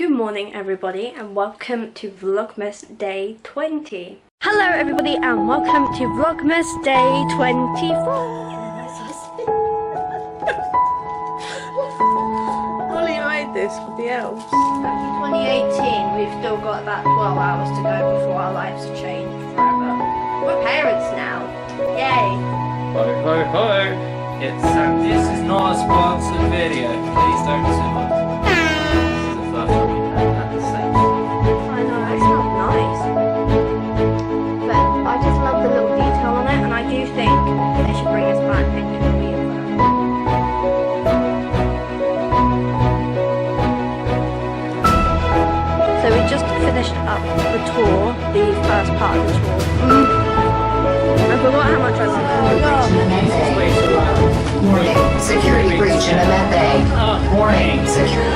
Good morning everybody and welcome to Vlogmas Day 20. Hello everybody and welcome to Vlogmas Day 24. Molly made this with the elves. Back in 2018 we've still got about 12 hours to go before our lives change forever. We're parents now. Yay. Ho ho ho! This is not a sponsored video. Please don't sue us. This is the first time we've had the same. I know, it's not nice. But I just love the little detail on it, and I do think they should bring us back into the wheel. So we just finished up the tour, the first part of the tour. I forgot how much I love it. Warning, security breach in a methane. Warning, security.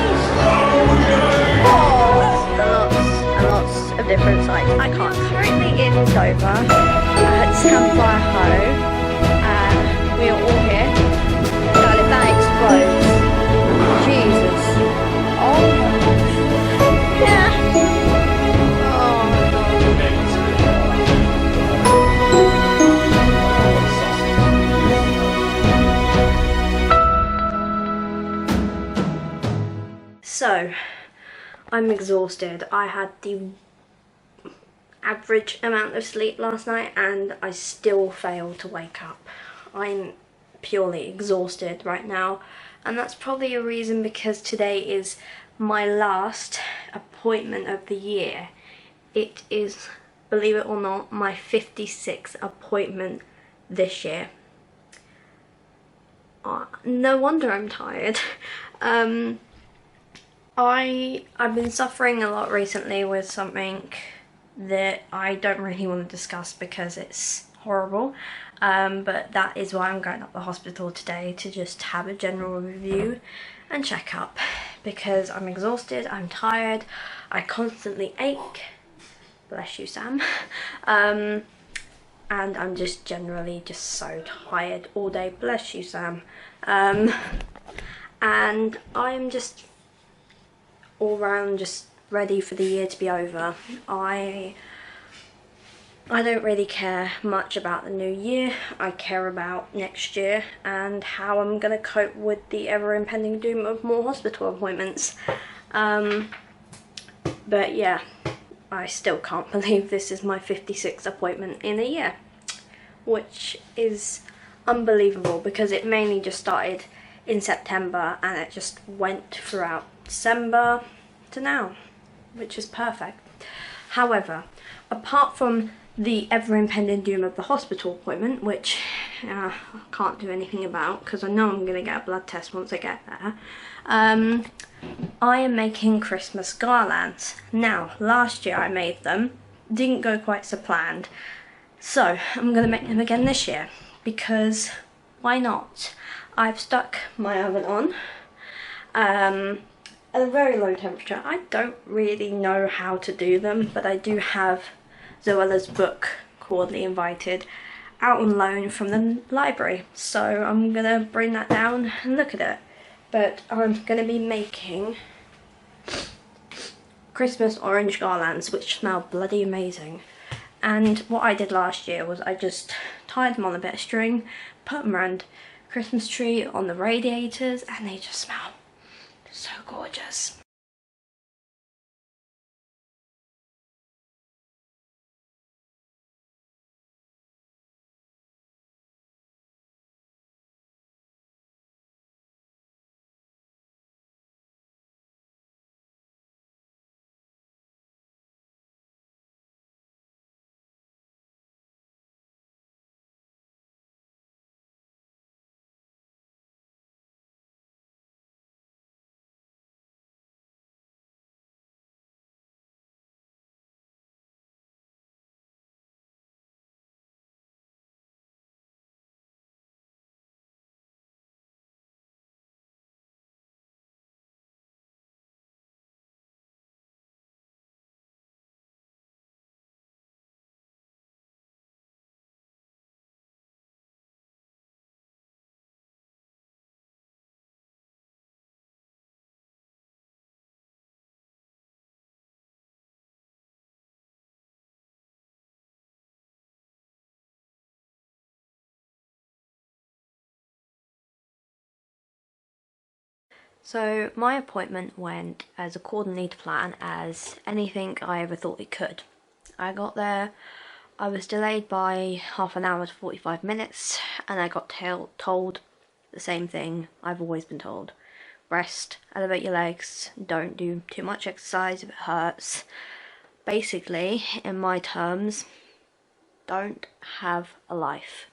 And lots of different sites. I can't. Currently in Dover, at Campfire Ho. We are all here. God, if that explodes. Jesus. Oh. Yeah. Oh my God. So, I'm exhausted. I had the average amount of sleep last night and I still failed to wake up. I'm purely exhausted right now, and that's probably a reason because today is my last appointment of the year. It is, believe it or not, my 56th appointment this year. No wonder I'm tired. I've been suffering a lot recently with something that I don't really want to discuss because it's horrible, but that is why I'm going up the hospital today, to just have a general review and check up, because I'm exhausted, I'm tired, I constantly ache, bless you Sam, and I'm just generally just so tired all day, bless you Sam, and I'm just all round just ready for the year to be over. I don't really care much about the new year. I care about next year and how I'm gonna cope with the ever impending doom of more hospital appointments. But yeah, I still can't believe this is my 56th appointment in a year, which is unbelievable because it mainly just started in September and it just went throughout December to now, which is perfect. However, apart from the ever-impending doom of the hospital appointment, which I can't do anything about because I know I'm going to get a blood test once I get there, I am making Christmas garlands. Now, last year I made them, didn't go quite so planned, so I'm going to make them again this year because why not? I've stuck my oven on at a very low temperature. I don't really know how to do them, but I do have Zoella's book, Cordially Invited, out on loan from the library, so I'm gonna bring that down and look at it. But I'm gonna be making Christmas orange garlands, which smell bloody amazing. And what I did last year was I just tied them on a bit of string, put them around Christmas tree on the radiators, and they just smell so gorgeous. So my appointment went as accordingly to plan as anything I ever thought it could. I got there, I was delayed by half an hour to 45 minutes, and I got told the same thing I've always been told. Rest, elevate your legs, don't do too much exercise if it hurts. Basically, in my terms, don't have a life.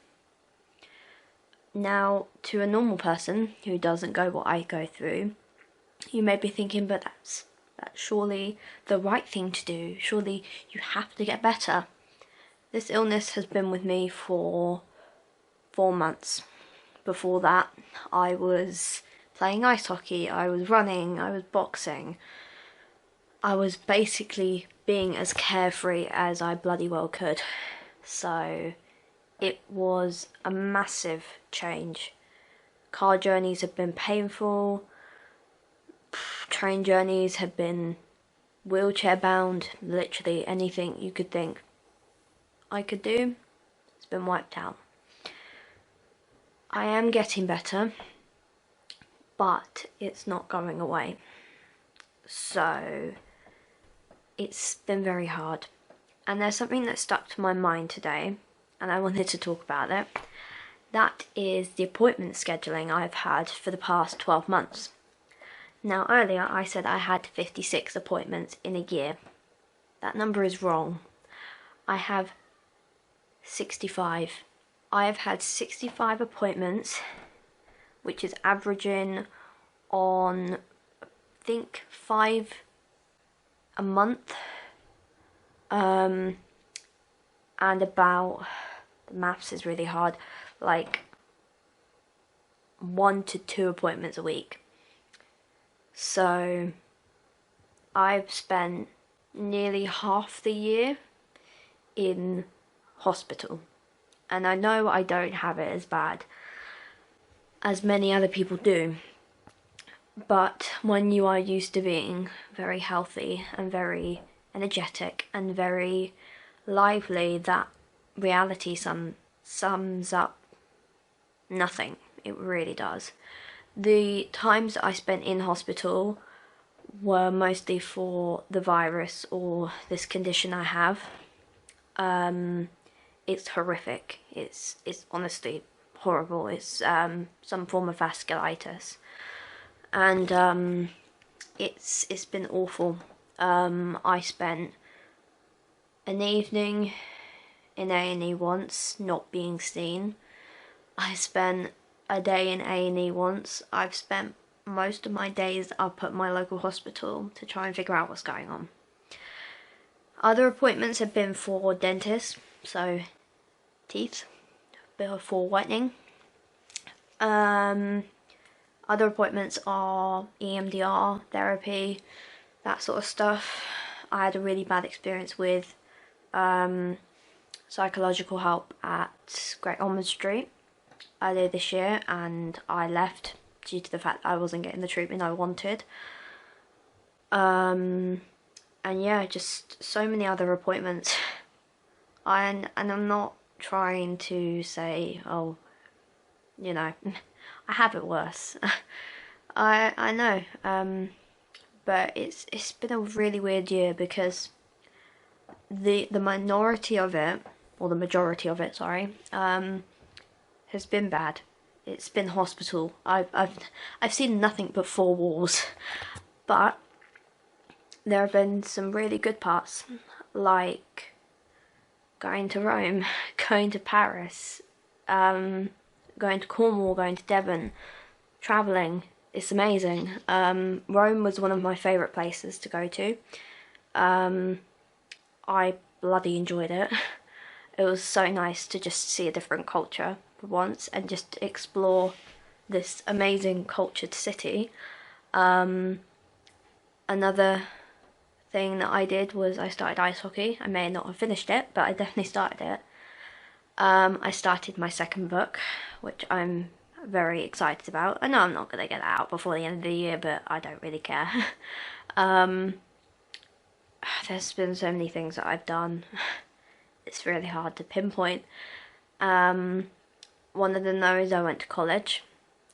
Now, to a normal person who doesn't go what I go through, you may be thinking, but that's surely the right thing to do. Surely you have to get better. This illness has been with me for 4 months. Before that, I was playing ice hockey, I was running, I was boxing. I was basically being as carefree as I bloody well could. So it was a massive change. Car journeys have been painful. Train journeys have been wheelchair bound. Literally anything you could think I could do, it's been wiped out. I am getting better, but it's not going away. So it's been very hard. And there's something that stuck to my mind today, and I wanted to talk about it. That is the appointment scheduling I've had for the past 12 months. Now earlier I said I had 56 appointments in a year. That number is wrong. I have 65. I have had 65 appointments, which is averaging on, I think, 5 a month. And about, the maths is really hard, like 1 to 2 appointments a week. So I've spent nearly half the year in hospital. And I know I don't have it as bad as many other people do. But when you are used to being very healthy and very energetic and very lively, that reality sums up nothing. It really does. The times that I spent in hospital were mostly for the virus or this condition I have. It's horrific. It's honestly horrible. It's some form of vasculitis, and it's been awful. I spent an evening in A&E once, not being seen. I spent a day in A&E once. I've spent most of my days up at my local hospital to try and figure out what's going on. Other appointments have been for dentists, so teeth, for whitening. Other appointments are EMDR, therapy, that sort of stuff. I had a really bad experience with psychological help at Great Ormond Street earlier this year, and I left due to the fact that I wasn't getting the treatment I wanted. And yeah, just so many other appointments. And I'm not trying to say, oh, you know, I have it worse. I know, but it's been a really weird year because the minority of it, or the majority of it, sorry, has been bad. It's been hospital. I've seen nothing but 4 walls, but there have been some really good parts, like going to Rome, going to Paris, going to Cornwall, going to Devon, travelling. It's amazing. Rome was one of my favourite places to go to. I bloody enjoyed it. It was so nice to just see a different culture for once and just explore this amazing cultured city. Another thing that I did was I started ice hockey. I may not have finished it, but I definitely started it. I started my second book, which I'm very excited about. I know I'm not going to get it out before the end of the year, but I don't really care. There's been so many things that I've done. It's really hard to pinpoint. One of them though is I went to college.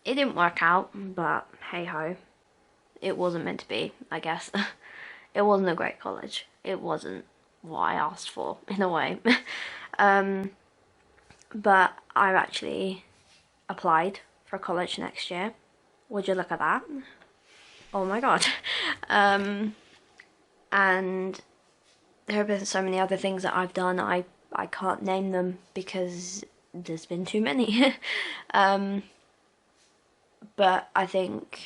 It didn't work out, but hey ho. it wasn't meant to be, I guess. It wasn't a great college. It wasn't what I asked for, in a way. But I've actually applied for college next year. Would you look at that? Oh my god. And there have been so many other things that I've done. I can't name them because there's been too many. But I think,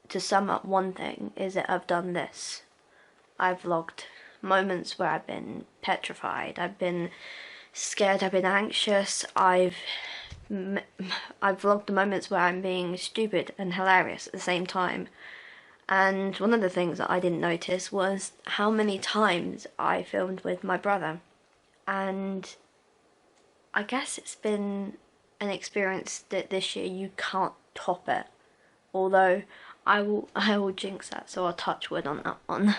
to sum up one thing, is that I've done this. I've vlogged moments where I've been petrified, I've been scared, I've been anxious, I've vlogged the moments where I'm being stupid and hilarious at the same time. And one of the things that I didn't notice was how many times I filmed with my brother. And I guess it's been an experience that this year you can't top it. Although I will jinx that, so I'll touch wood on that one.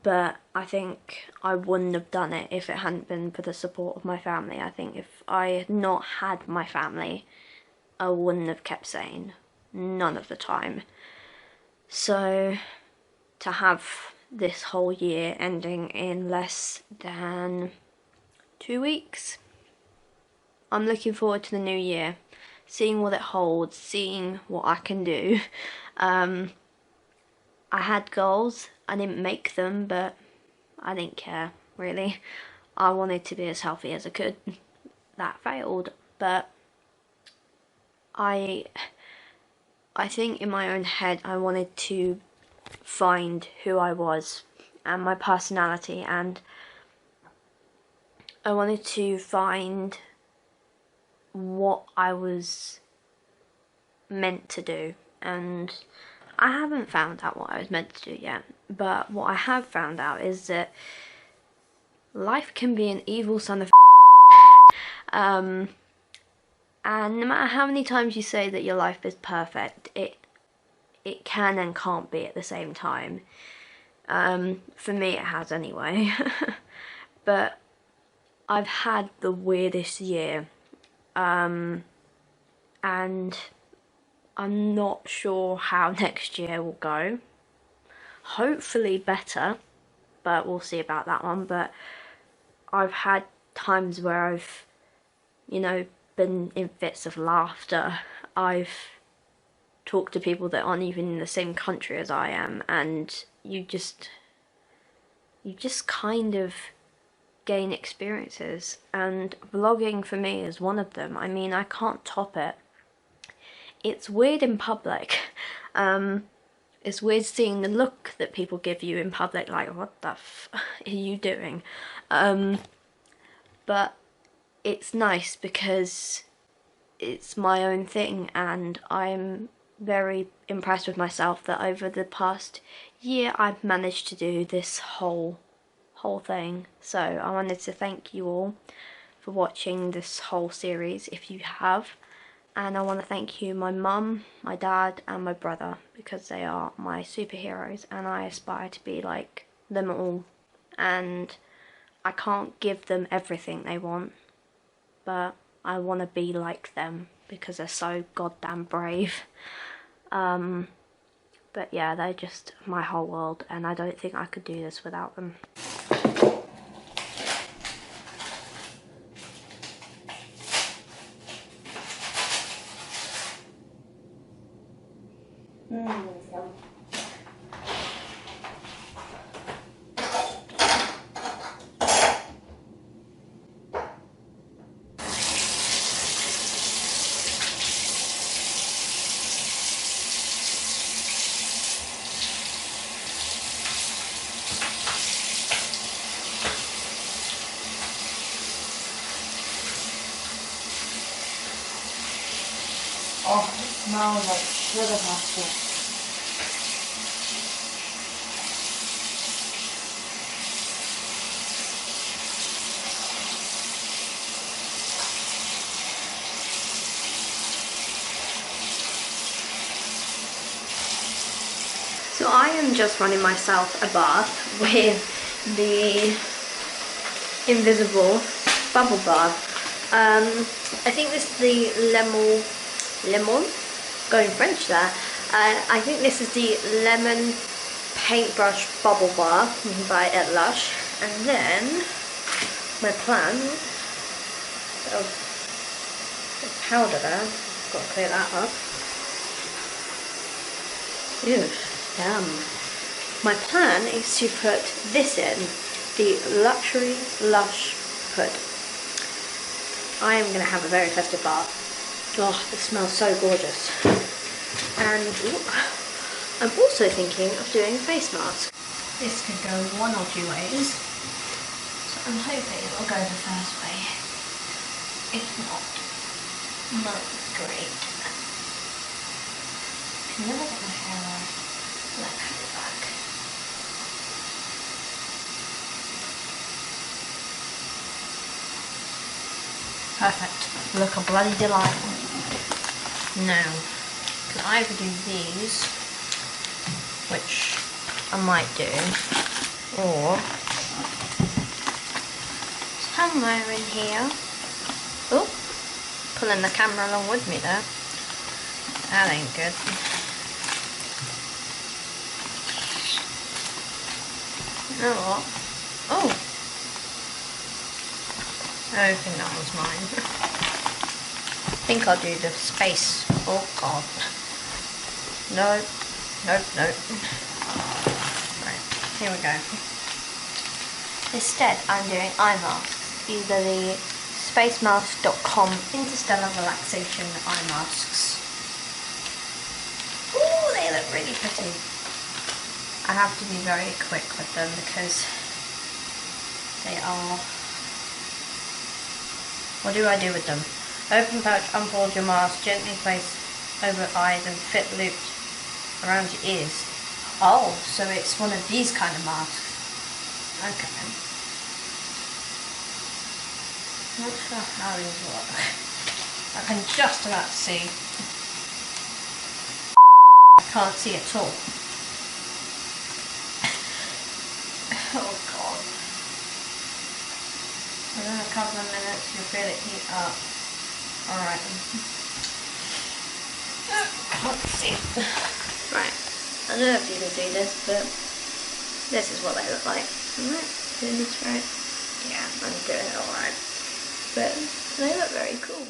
But I think I wouldn't have done it if it hadn't been for the support of my family. I think if I had not had my family, I wouldn't have kept sane. None of the time. So to have this whole year ending in less than 2 weeks, I'm looking forward to the new year, seeing what it holds, seeing what I can do. I had goals, I didn't make them, but I didn't care, really. I wanted to be as healthy as I could. That failed, but I think in my own head I wanted to find who I was and my personality, and I wanted to find what I was meant to do, and I haven't found out what I was meant to do yet, but what I have found out is that life can be an evil son of and no matter how many times you say that your life is perfect, it can and can't be at the same time. For me it has anyway. But I've had the weirdest year, and I'm not sure how next year will go. Hopefully better, but we'll see about that one. But I've had times where I've, you know, been in fits of laughter. I've talked to people that aren't even in the same country as I am, and you just kind of gain experiences, and vlogging for me is one of them. I mean, I can't top it. It's weird in public. It's weird seeing the look that people give you in public, like, what the f are you doing? But it's nice because it's my own thing, and I'm very impressed with myself that over the past year I've managed to do this whole thing. So I wanted to thank you all for watching this whole series, if you have. And I want to thank you, my mum, my dad and my brother, because they are my superheroes and I aspire to be like them all. And I can't give them everything they want, but I want to be like them because they're so goddamn brave. But yeah, they're just my whole world, and I don't think I could do this without them. Oh, it smells like sugar pasta. So I am just running myself a bath with the invisible bubble bath. I think this is the lemon going French there. I think this is the lemon paintbrush bubble bar by at Lush, and then my plan of powder there. Got to clear that up. Ew, damn. My plan is to put this in, the Luxury Lush Hood. I am going to have a very festive bar. Oh, it smells so gorgeous. And ooh, I'm also thinking of doing a face mask. This could go one or two ways. So I'm hoping it will go the first way. If not great. I can never get my hair like back. Perfect. Look, a bloody delight. Now, I can either do these, which I might do, or somewhere in here. Oh, pulling the camera along with me there. That ain't good. You know what? Oh! I don't think that was mine. I think I'll do the space. Oh god. No. Nope, nope. Right, here we go. Instead, I'm doing eye masks. These are the spacemask.com Interstellar Relaxation eye masks. Ooh, they look really pretty. I have to be very quick with them because they are... What do I do with them? Open pouch, unfold your mask, gently place over eyes and fit looped around your ears. Oh, so it's one of these kind of masks. Okay. Not sure how these work. I can just about see. I can't see at all. Oh god. Within a couple of minutes you'll feel it heat up. Alright. Let's see. Right. I don't know if you can see this, but this is what they look like. Am I doing this right? Yeah, I'm doing it alright. But they look very cool.